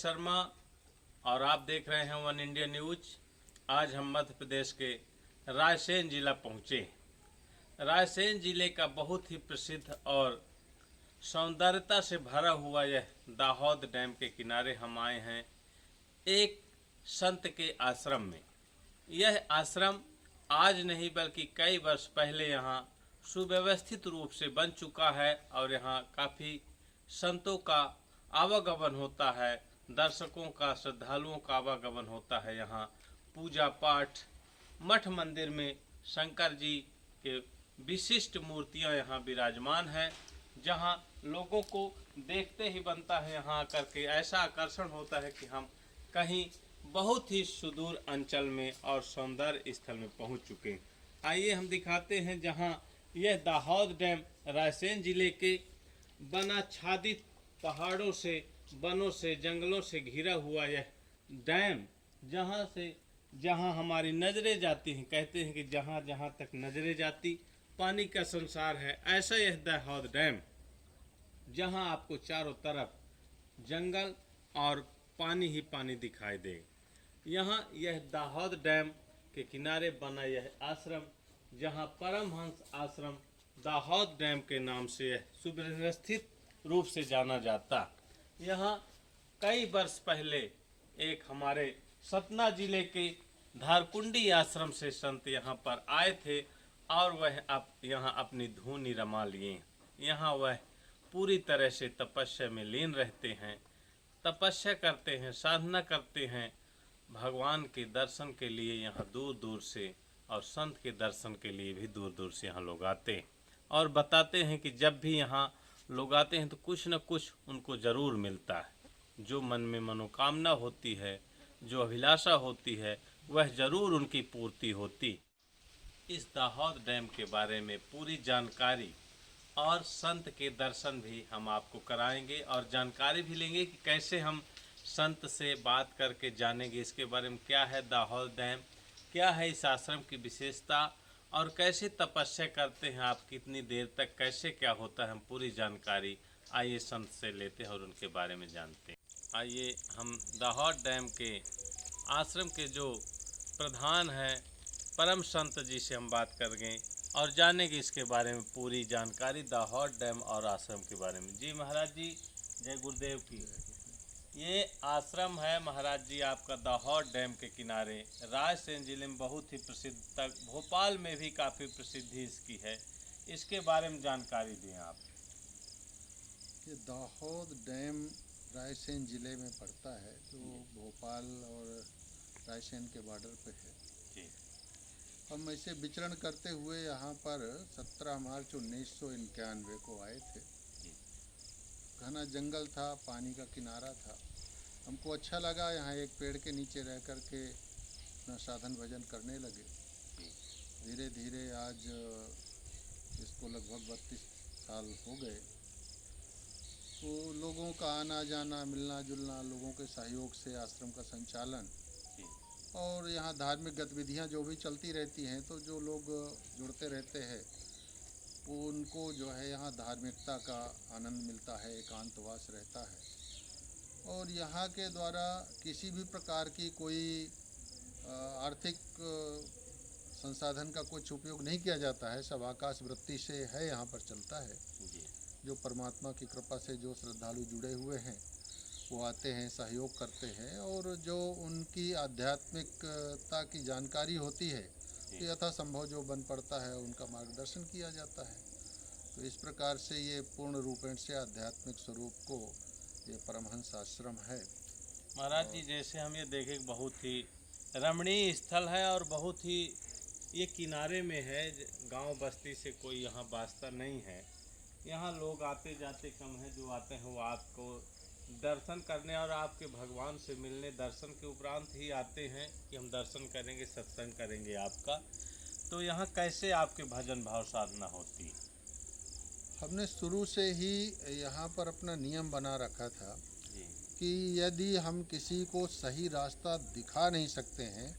शर्मा और आप देख रहे हैं वन इंडिया न्यूज। आज हम मध्य प्रदेश के रायसेन जिला पहुँचे। रायसेन जिले का बहुत ही प्रसिद्ध और सौंदर्यता से भरा हुआ यह दाहोद डैम के किनारे हम आए हैं एक संत के आश्रम में। यह आश्रम आज नहीं बल्कि कई वर्ष पहले यहाँ सुव्यवस्थित रूप से बन चुका है और यहाँ काफ़ी संतों का आवागमन होता है, दर्शकों का, श्रद्धालुओं का आवागमन होता है। यहाँ पूजा पाठ, मठ मंदिर में शंकर जी के विशिष्ट मूर्तियाँ यहाँ विराजमान हैं, जहाँ लोगों को देखते ही बनता है यहाँ आकर के ऐसा आकर्षण होता है कि हम कहीं बहुत ही सुदूर अंचल में और सौंदर्य स्थल में पहुँच चुके हैं। आइए हम दिखाते हैं जहाँ यह दाहोद डैम रायसेन जिले के वनाच्छादित पहाड़ों से, वनों से, जंगलों से घिरा हुआ यह डैम, जहाँ हमारी नज़रें जाती हैं। कहते हैं कि जहाँ जहाँ तक नज़रें जाती पानी का संसार है। ऐसा यह दाहोद डैम, जहाँ आपको चारों तरफ जंगल और पानी ही पानी दिखाई दे। यहाँ यह दाहोद डैम के किनारे बना यह आश्रम, जहाँ परमहंस आश्रम दाहोद डैम के नाम से यह सुव्यवस्थित रूप से जाना जाता। यहाँ कई वर्ष पहले एक हमारे सतना जिले के धारकुंडी आश्रम से संत यहाँ पर आए थे और वह यहाँ अपनी धुनी रमा लिए। यहाँ वह पूरी तरह से तपस्या में लीन रहते हैं, तपस्या करते हैं, साधना करते हैं। भगवान के दर्शन के लिए यहाँ दूर दूर से और संत के दर्शन के लिए भी दूर दूर से यहाँ लोग आते हैं और बताते हैं कि जब भी यहाँ लोग आते हैं तो कुछ न कुछ उनको ज़रूर मिलता है। जो मन में मनोकामना होती है, जो अभिलाषा होती है, वह ज़रूर उनकी पूर्ति होती। इस दाहोद डैम के बारे में पूरी जानकारी और संत के दर्शन भी हम आपको कराएंगे और जानकारी भी लेंगे कि कैसे हम संत से बात करके जानेंगे इसके बारे में, क्या है दाहोद डैम, क्या है इस आश्रम की विशेषता और कैसे तपस्या करते हैं आप, कितनी देर तक, कैसे क्या होता है। हम पूरी जानकारी आइए संत से लेते हैं और उनके बारे में जानते हैं। आइए हम दाहोद डैम के आश्रम के जो प्रधान हैं परम संत जी से हम बात करेंगे और जानेंगे इसके बारे में पूरी जानकारी दाहोद डैम और आश्रम के बारे में। जी महाराज जी, जय गुरुदेव की। ये आश्रम है महाराज जी आपका दाहोद डैम के किनारे, रायसेन जिले में बहुत ही प्रसिद्ध, तक भोपाल में भी काफ़ी प्रसिद्धि इसकी है। इसके बारे में जानकारी दें आप। ये दाहोद डैम रायसेन ज़िले में पड़ता है, जो भोपाल और रायसेन के बॉर्डर पे है। जी। हम ऐसे विचरण करते हुए यहाँ पर 17 मार्च 1991 को आए थे। घना जंगल था, पानी का किनारा था। हमको अच्छा लगा, यहाँ एक पेड़ के नीचे रह कर के अपना साधन भजन करने लगे। धीरे धीरे आज इसको लगभग 32 साल हो गए। तो लोगों का आना जाना, मिलना जुलना, लोगों के सहयोग से आश्रम का संचालन और यहाँ धार्मिक गतिविधियाँ जो भी चलती रहती हैं, तो जो लोग जुड़ते रहते हैं उनको जो है यहाँ धार्मिकता का आनंद मिलता है, एकांतवास रहता है। और यहाँ के द्वारा किसी भी प्रकार की कोई आर्थिक संसाधन का कुछ उपयोग नहीं किया जाता है, सब आकाश वृत्ति से है, यहाँ पर चलता है। जो परमात्मा की कृपा से जो श्रद्धालु जुड़े हुए हैं वो आते हैं, सहयोग करते हैं और जो उनकी आध्यात्मिकता की जानकारी होती है तो यथासंभव जो बन पड़ता है उनका मार्गदर्शन किया जाता है। तो इस प्रकार से ये पूर्ण रूपेण से आध्यात्मिक स्वरूप को ये परमहंस आश्रम है। महाराज जी, जैसे हम ये देखें बहुत ही रमणीय स्थल है और बहुत ही ये किनारे में है, गांव बस्ती से कोई यहाँ वास्ता नहीं है। यहाँ लोग आते जाते कम है, जो आते हैं वो आपको दर्शन करने और आपके भगवान से मिलने, दर्शन के उपरांत ही आते हैं कि हम दर्शन करेंगे, सत्संग करेंगे आपका। तो यहाँ कैसे आपके भजन भाव साधना होती है? हमने शुरू से ही यहाँ पर अपना नियम बना रखा था कि यदि हम किसी को सही रास्ता दिखा नहीं सकते हैं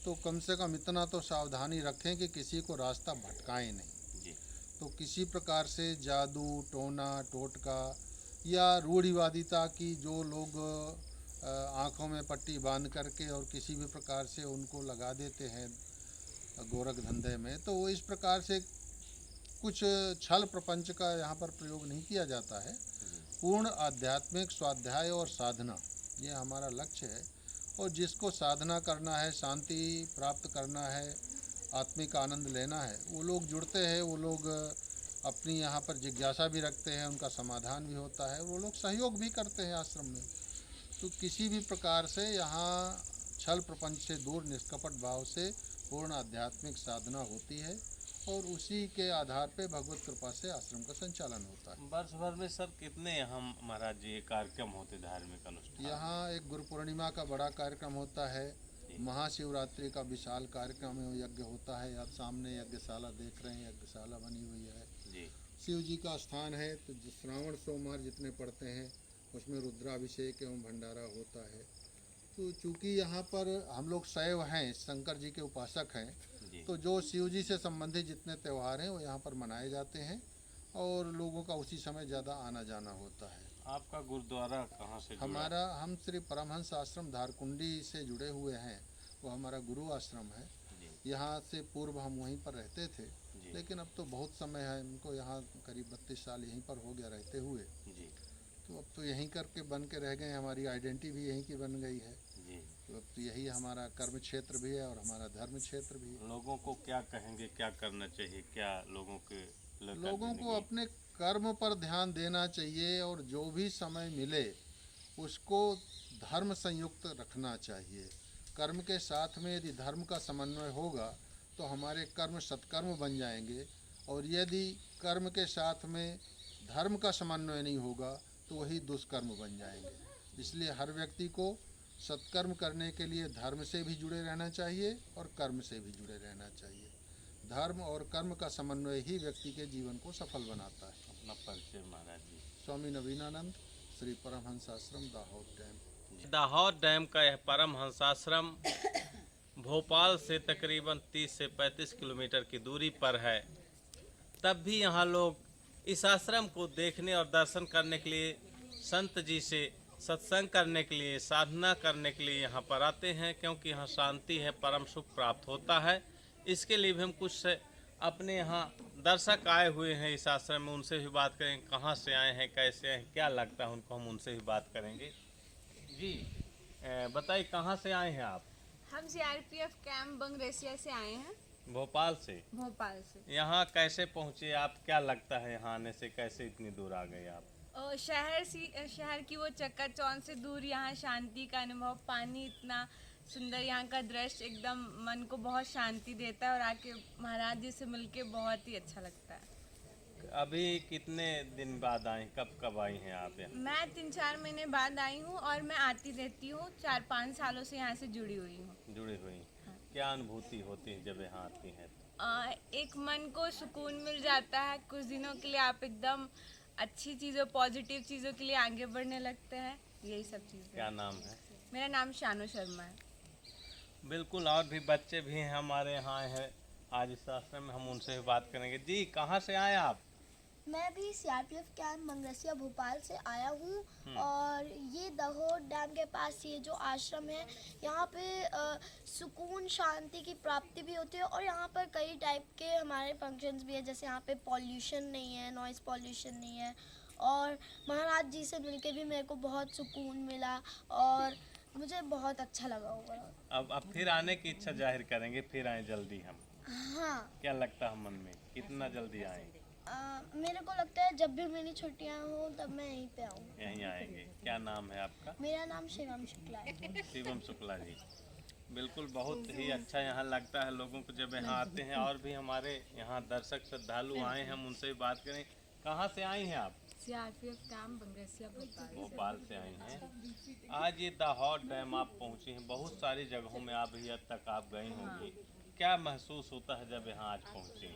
तो कम से कम इतना तो सावधानी रखें कि किसी को रास्ता भटकाएं नहीं। तो किसी प्रकार से जादू, टोना, टोटका या रूढ़िवादिता की जो लोग आँखों में पट्टी बांध करके और किसी भी प्रकार से उनको लगा देते हैं गोरख धंधे में। तो वो इस प्रकार से कुछ छल प्रपंच का यहाँ पर प्रयोग नहीं किया जाता है। पूर्ण आध्यात्मिक स्वाध्याय और साधना ये हमारा लक्ष्य है। और जिसको साधना करना है, शांति प्राप्त करना है, आत्मिक आनंद लेना है, वो लोग जुड़ते हैं। वो लोग अपनी यहाँ पर जिज्ञासा भी रखते हैं, उनका समाधान भी होता है, वो लोग सहयोग भी करते हैं आश्रम में। तो किसी भी प्रकार से यहाँ छल प्रपंच से दूर निष्कपट भाव से पूर्ण आध्यात्मिक साधना होती है और उसी के आधार पे भगवत कृपा से आश्रम का संचालन होता है। वर्ष भर में सर कितने यहाँ महाराज जी कार्यक्रम होते धार्मिक अनुष्ठान? यहाँ एक गुरु पूर्णिमा का बड़ा कार्यक्रम होता है, महाशिवरात्रि का विशाल कार्यक्रम यज्ञ होता है। आप सामने यज्ञशाला देख रहे हैं, यज्ञशाला बनी हुई है जी। शिव जी का स्थान है। तो श्रावण सोमवार जितने पड़ते हैं उसमें रुद्राभिषेक एवं भंडारा होता है। तो चूँकि यहाँ पर हम लोग शैव हैं, शंकर जी के उपासक हैं, तो जो शिव जी से संबंधित जितने त्यौहार हैं वो यहाँ पर मनाए जाते हैं और लोगों का उसी समय ज़्यादा आना जाना होता है। आपका गुरुद्वारा कहाँ से जुड़ा? हमारा हम श्री परमहंस आश्रम धारकुंडी से जुड़े हुए हैं, वो हमारा गुरु आश्रम है। यहाँ से पूर्व हम वहीं पर रहते थे, लेकिन अब तो बहुत समय है हमको, यहाँ करीब 32 साल यहीं पर हो गया रहते हुए। तो अब तो यहीं करके बन के रह गए, हमारी आइडेंटिटी भी यहीं की बन गई है। तो अब तो यही हमारा कर्म क्षेत्र भी है और हमारा धर्म क्षेत्र भी है। लोगों को क्या कहेंगे, क्या करना चाहिए, क्या लोगों को अपने कर्म पर ध्यान देना चाहिए और जो भी समय मिले उसको धर्म संयुक्त रखना चाहिए। कर्म के साथ में यदि धर्म का समन्वय होगा तो हमारे कर्म सत्कर्म बन जाएंगे, और यदि कर्म के साथ में धर्म का समन्वय नहीं होगा तो वही दुष्कर्म बन जाएंगे। इसलिए हर व्यक्ति को सत्कर्म करने के लिए धर्म से भी जुड़े रहना चाहिए और कर्म से भी जुड़े रहना चाहिए। धर्म और कर्म का समन्वय ही व्यक्ति के जीवन को सफल बनाता है। अपना परिचय महाराज जी। स्वामी नवीनानंद, श्री परमहंस आश्रम दाहोद डैम। दाहोद डैम का यह परमहंस आश्रम भोपाल से तकरीबन 30 से 35 किलोमीटर की दूरी पर है। तब भी यहाँ लोग इस आश्रम को देखने और दर्शन करने के लिए, संत जी से सत्संग करने के लिए, साधना करने के लिए यहाँ पर आते हैं, क्योंकि यहाँ शांति है, परम सुख प्राप्त होता है। इसके लिए भी हम कुछ अपने यहाँ दर्शक आए हुए हैं इस आश्रम में, उनसे भी बात करेंगे, कहाँ से आए हैं, कैसे हैं, क्या लगता है उनको, हम उनसे भी बात करेंगे। जी बताइए, कहाँ से आए हैं आप? हम सीआरपीएफ कैंप बंगरेसिया से आए हैं। भोपाल से? भोपाल से। यहाँ कैसे पहुँचे आप, क्या लगता है यहाँ आने से, कैसे इतनी दूर आ गए आप? शहर की वो चकाचौंध से दूर यहाँ शांति का अनुभव, पानी इतना सुंदर, यहाँ का दृश्य एकदम मन को बहुत शांति देता है और आके महाराज जी से मिलके बहुत ही अच्छा लगता है। अभी कितने दिन बाद आए, कब आई हैं आप यहाँ? मैं 3-4 महीने बाद आई हूँ और मैं आती रहती हूँ, 4-5 सालों से यहाँ से जुड़ी हुई हूँ। जुड़ी हुई? हाँ। क्या अनुभूति होती है जब यहाँ आती हैं? एक मन को सुकून मिल जाता है, कुछ दिनों के लिए आप एकदम अच्छी चीज़ों, पॉजिटिव चीज़ों के लिए आगे बढ़ने लगते हैं, यही सब चीज़ें। क्या नाम है? मेरा नाम शानू शर्मा है। बिल्कुल, और भी बच्चे भी हैं हमारे यहाँ हैं आज इस आश्रम में, हम उनसे भी बात करेंगे। जी कहाँ से आए आप? मैं भी सीआरपीएफ कैंप मंगरसिया भोपाल से आया हूँ और ये दाहोद डैम के पास ये जो आश्रम है, यहाँ पे सुकून शांति की प्राप्ति भी होती है और यहाँ पर कई टाइप के हमारे फंक्शंस भी है, जैसे यहाँ पे पॉल्यूशन नहीं है, नॉइज़ पॉल्यूशन नहीं है, और महाराज जी से मिलके भी मेरे को बहुत सुकून मिला और मुझे बहुत अच्छा लगा होगा। अब फिर आने की इच्छा जाहिर करेंगे, फिर आए जल्दी हम। हाँ। क्या लगता है मन में, कितना जल्दी आएंगे? मेरे को लगता है जब भी मेरी छुट्टियां हो तब मैं यहीं पे आऊँ। यहीं आएंगे। क्या नाम है आपका? मेरा नाम शिवम शुक्ला है। शिवम शुक्ला जी, बिल्कुल बहुत ही अच्छा यहाँ लगता है लोगों को जब यहाँ आते हैं। और भी हमारे यहाँ दर्शक श्रद्धालु आए हैं, हम उनसे भी बात करें। कहाँ से आई हैं आप? सीआरपीएफ कैंप बंगरेसिया भोपाल से आई हैं। आज ये दाहोद डैम आप पहुँची हैं, बहुत सारी जगहों में आप भी अब तक आप गई होंगी, क्या महसूस होता है जब यहाँ आज पहुँचे?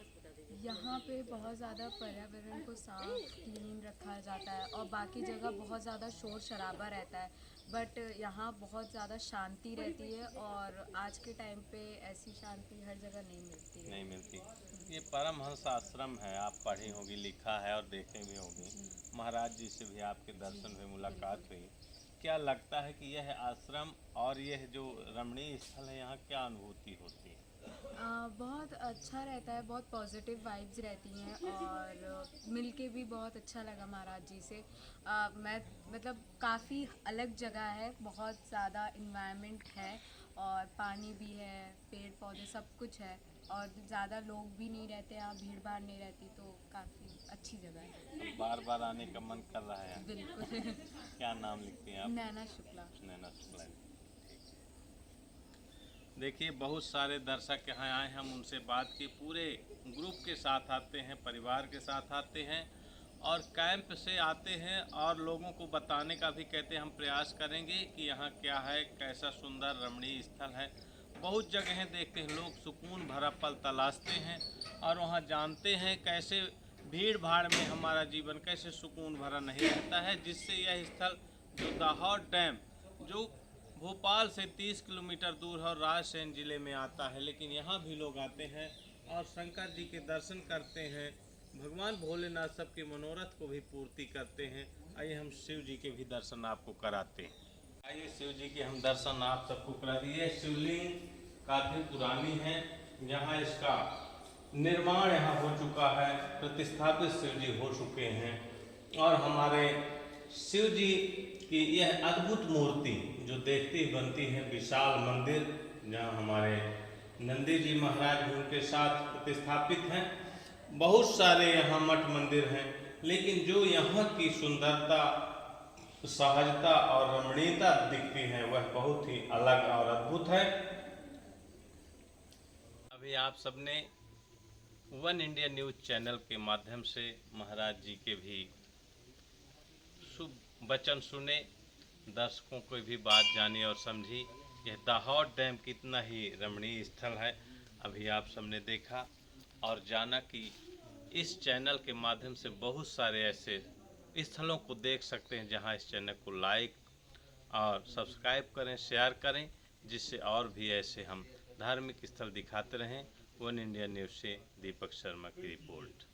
यहाँ पे बहुत ज़्यादा पर्यावरण को साफ क्लीन रखा जाता है और बाकी जगह बहुत ज़्यादा शोर शराबा रहता है, बट यहाँ बहुत ज़्यादा शांति रहती है और आज के टाइम पे ऐसी शांति हर जगह नहीं मिलती। ये परमहंस आश्रम है, आप पढ़ी होगी, लिखा है और देखे भी होगी। महाराज जी से भी आपके दर्शन हुए, मुलाकात हुई। क्या लगता है कि यह आश्रम और यह जो रमणीय स्थल है यहाँ क्या अनुभूति होती है? बहुत अच्छा रहता है, बहुत पॉजिटिव वाइब्स रहती हैं और मिलके भी बहुत अच्छा लगा महाराज जी से। मैं मतलब काफ़ी अलग जगह है, बहुत ज़्यादा इन्वायरमेंट है और पानी भी है, पेड़ पौधे सब कुछ है और ज़्यादा लोग भी नहीं रहते, यहाँ भीड़ भाड़ नहीं रहती, तो काफ़ी अच्छी जगह है। बार बार आने का मन कर रहा है। बिल्कुल। क्या नाम लिखते हैं आप? नैना शुक्ला। नैना शुक्ला। देखिए बहुत सारे दर्शक यहाँ आए, हम उनसे बात की। पूरे ग्रुप के साथ आते हैं, परिवार के साथ आते हैं और कैंप से आते हैं और लोगों को बताने का भी कहते हैं। हम प्रयास करेंगे कि यहाँ क्या है, कैसा सुंदर रमणीय स्थल है। बहुत जगहें देखते हैं, लोग सुकून भरा पल तलाशते हैं और वहाँ जानते हैं कैसे भीड़ भाड़ में हमारा जीवन कैसे सुकून भरा नहीं रहता है, जिससे यह स्थल जो दाहौर डैम जो भोपाल से 30 किलोमीटर दूर है और रायसेन जिले में आता है, लेकिन यहाँ भी लोग आते हैं और शंकर जी के दर्शन करते हैं। भगवान भोलेनाथ सबके मनोरथ को भी पूर्ति करते हैं। आइए हम शिव जी के भी दर्शन आपको कराते हैं। आइए शिव जी के हम दर्शन आप सबको करा दिए। शिवलिंग काफ़ी पुरानी है, यहाँ इसका निर्माण यहाँ हो चुका है, प्रतिस्थापित शिव जी हो चुके हैं और हमारे शिव जी की यह अद्भुत मूर्ति जो देखती ही बनती है, विशाल मंदिर जहाँ हमारे नंदी जी महाराज भी उनके साथ प्रतिस्थापित हैं। बहुत सारे यहाँ मठ मंदिर हैं, लेकिन जो यहाँ की सुंदरता, सहजता और रमणीयता दिखती है वह बहुत ही अलग और अद्भुत है। अभी आप सबने वन इंडिया न्यूज़ चैनल के माध्यम से महाराज जी के भी शुभ वचन सुने, दर्शकों को भी बात जानी और समझी। यह दाहौर डैम कितना ही रमणीय स्थल है, अभी आप सबने देखा और जाना कि इस चैनल के माध्यम से बहुत सारे ऐसे स्थलों को देख सकते हैं जहां इस चैनल को लाइक और सब्सक्राइब करें, शेयर करें, जिससे और भी ऐसे हम धार्मिक स्थल दिखाते रहें। वन इंडिया न्यूज़ से दीपक शर्मा की रिपोर्ट।